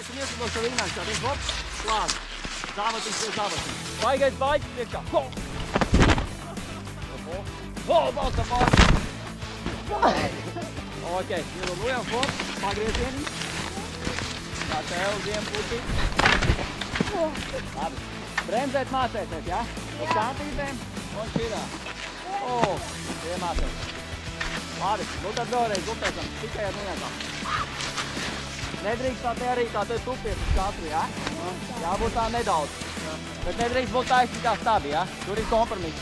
un ieslidošu vīnāks. Tātad, hop, klāt. Zāvatiņš pie zāvatiņš. Baigais baiķis priekšā. Ho! Ho, balta pār! Ok, ielūdojam, hop, pagriezieni. Tā tev, ziemputi. Labi. Bremzēt mācēties, ja? Uz kātītēm un šķirā. O, iemācēt. Labi, nu tad vēlreiz upēsim tikai ar niezām. Nedrīkst tā te arī tā te tupies uz katru, ja? Jābūt tā nedaudz. Bet nedrīkst būt taisni kā stabi, ja? Tur ir kompromiss.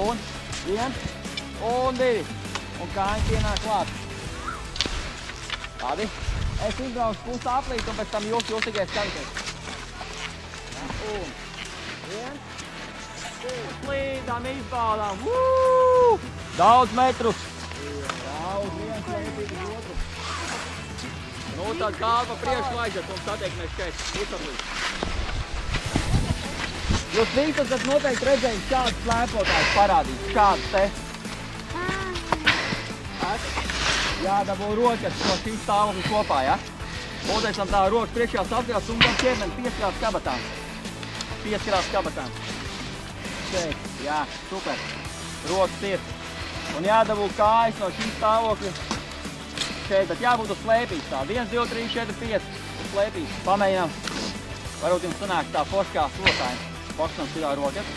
Un, 1, un 2. Un kājiņi pienāk klāt. Labi. Es izbraukšu pusi aplīt un pēc tam jūs tikai skatīties. Un 1, 2, slīdām, izbaudām. Daudz metrus. Daudz, viens metrus otru. Nu tad kādu pa priekšu laižat un satiekamies šeit, pusaplīt. Jūs visi esat noteikti redzējuši šādus slēpotājus parādīt. Šādus te. Jādabū rokas no šīs stāvokļa kopā, ja? Un pēc tam tā rokas priekšā saskrās un tam ķermeni pieskarās kabatām. Pieskarās kabatām. Šeit, jā, super. Rokas ir. Un jādabū kājas no šīs stāvokļa. Šeit, bet jābūt uz slēpīs tā. 1, 2, 3, 4, 5. Uz slēpīs. Pamēģinām. Varbūt jums sanāk tā forškā slotāji. Forškam šitā rokas.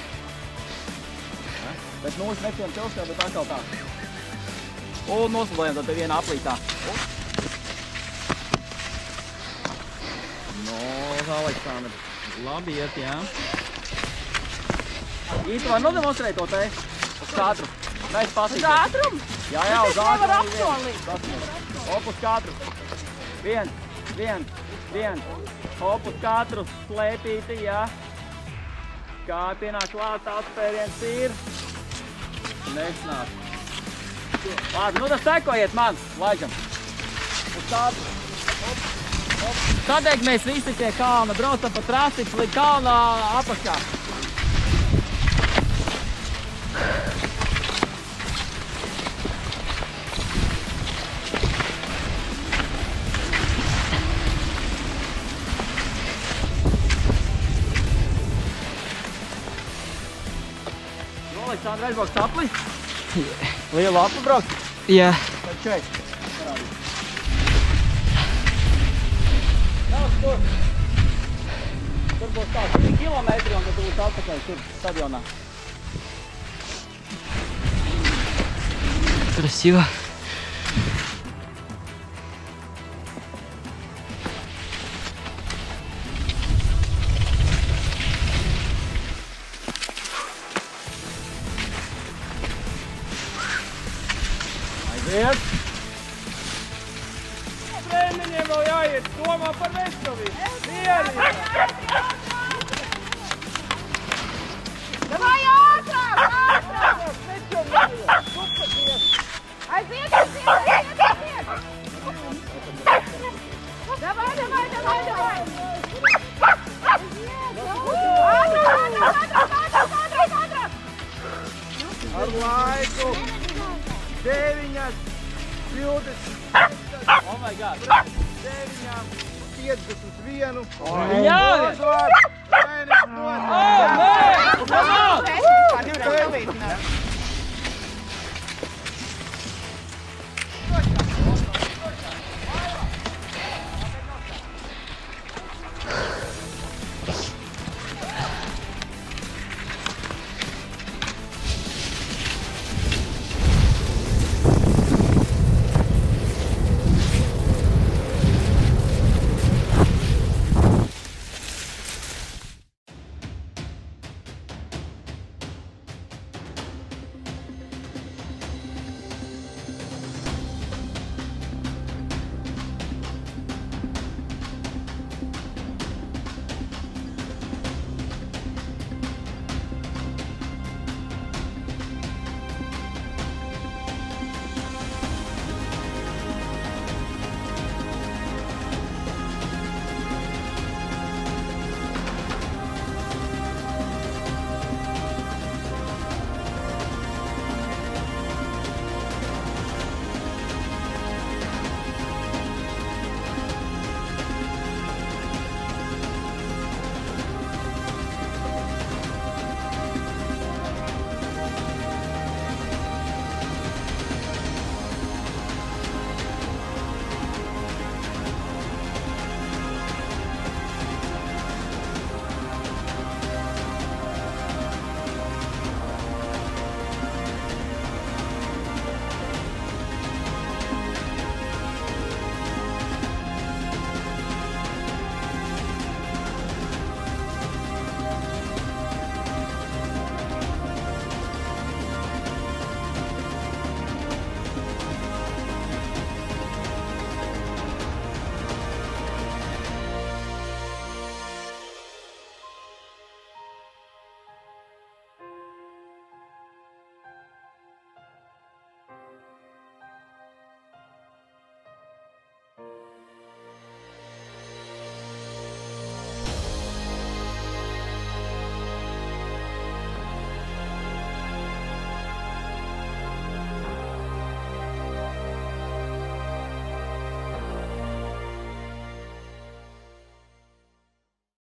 Bet mūsu nepiem tilšā, bet atkal tā. Un noslidojam tad vienā aplītā. No, Aleksandr, labi iet, jā. Īsti var nodemonstrēt to te uz katru. Mēs pasīsim. Uz ātrumu? Jā, uz ātrumu. Nevar apsolīt. Hop uz katru. 1, 1, 1. Hop uz katru slēpīti, jā. Kā pienāk klāt, atspēriens ir. Nesnāk. Labi, nu tad sekojiet man, laižam. Uz tādu. Sadeg mēs visi pie kalna, braucam pa trasi līdz kalna apakšā. Nu, Aleksandra, aizbrauks apli? Lielu apli brauks? Jā. Tad šeit. Parādīt. Nav tur. Tur būs tā 2 kilometri un tad būs atpakaļ tur stadionā. Красиво. Aiziet! Treniņiem vēl jāiet, domā par veselību. Mierīgi! Davai ātrāk, ātrāk! Aiziet! Davai! Ātrāk! Ar laiku! 9, 20, oh my God! 9, 51. Jā!